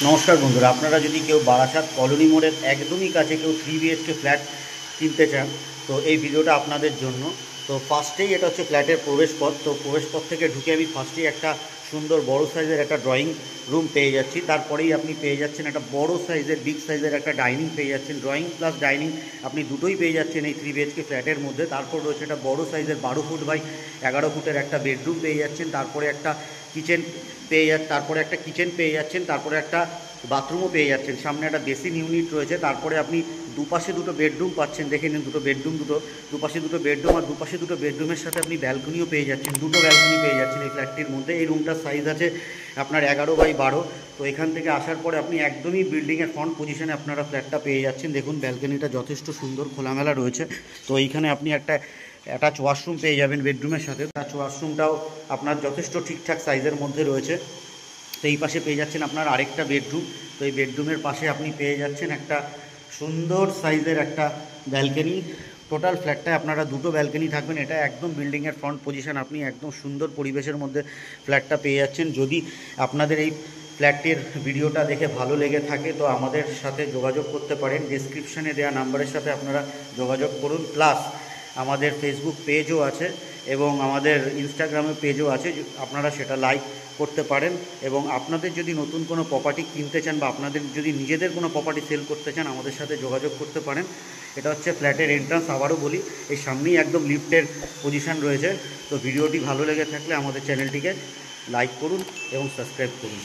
নমস্কার বন্ধুরা, আপনারা যদি কেউ বারাসাত কলোনি মোড়ের একদমই কাছে কেউ 3 BHK ফ্ল্যাট কিনতে চান তো এই ভিডিওটা আপনাদের জন্য। তো ফার্স্টেই এটা হচ্ছে ফ্ল্যাটের প্রবেশপথ। তো প্রবেশপথ থেকে ঢুকে আমি ফার্স্টেই একটা সুন্দর বড় সাইজের একটা ড্রয়িং রুম পেয়ে যাচ্ছি। তারপরেই আপনি পেয়ে যাচ্ছেন একটা বড় সাইজের বিগ সাইজের একটা ডাইনিং পেয়ে যাচ্ছেন। ড্রয়িং প্লাস ডাইনিং আপনি দুটোই পেয়ে যাচ্ছেন এই 3 BHK ফ্ল্যাটের মধ্যে। তারপর রয়েছে একটা বড় সাইজের 12 ফুট বাই 11 ফুটের একটা বেডরুম পেয়ে যাচ্ছেন। তারপরে একটা কিচেন তারপরে একটা কিচেন পেয়ে যাচ্ছেন। তারপরে একটা বাথরুমও পেয়ে যাচ্ছেন। সামনে একটা বেসিন ইউনিট রয়েছে। তারপরে আপনি দুপাশে দুটো বেডরুম পাচ্ছেন। দেখে নিন, দুপাশে দুটো বেডরুম, আর দুপাশে দুটো বেডরুমের সাথে আপনি ব্যালকনিও পেয়ে যাচ্ছেন। দুটো ব্যালকনি পেয়ে যাচ্ছেন এই ফ্ল্যাটটির মধ্যে। এই রুমটার সাইজ আছে আপনার 11 বাই 12। তো এখান থেকে আসার পরে আপনি একদমই বিল্ডিংয়ের ফ্রন্ট পজিশনে আপনারা ফ্ল্যাটটা পেয়ে যাচ্ছেন। দেখুন ব্যালকনিটা যথেষ্ট সুন্দর খোলামেলা রয়েছে। তো এইখানে আপনি একটা অ্যাটাচ ওয়াশরুম পেয়ে যাবেন বেডরুমের সাথে। অ্যাটাচ ওয়াশরুমটাও আপনার যথেষ্ট ঠিকঠাক সাইজের মধ্যে রয়েছে। তো এই পাশে পেয়ে যাচ্ছেন আপনার আরেকটা বেডরুম। তো এই বেডরুমের পাশে আপনি পেয়ে যাচ্ছেন একটা সুন্দর সাইজের একটা ব্যালকনি। টোটাল ফ্ল্যাটটায় আপনারা দুটো ব্যালকনি থাকবেন। এটা একদম বিল্ডিংয়ের ফ্রন্ট পজিশন, আপনি একদম সুন্দর পরিবেশের মধ্যে ফ্ল্যাটটা পেয়ে যাচ্ছেন। যদি আপনাদের এই ফ্ল্যাটটির ভিডিওটা দেখে ভালো লেগে থাকে তো আমাদের সাথে যোগাযোগ করতে পারেন। ডেসক্রিপশানে দেওয়া নাম্বারের সাথে আপনারা যোগাযোগ করুন। প্লাস আমাদের ফেসবুক পেজও আছে এবং আমাদের ইনস্টাগ্রামে পেজও আছে, আপনারা সেটা লাইক করতে পারেন। এবং আপনাদের যদি নতুন কোনো প্রপার্টি কিনতে চান বা আপনাদের যদি নিজেদের কোনো প্রপার্টি সেল করতে চান আমাদের সাথে যোগাযোগ করতে পারেন। এটা হচ্ছে ফ্ল্যাটের এন্ট্রান্স। আবারও বলি, এই সামনেই একদম লিফটের পজিশান রয়েছে। তো ভিডিওটি ভালো লেগে থাকলে আমাদের চ্যানেলটিকে লাইক করুন এবং সাবস্ক্রাইব করুন।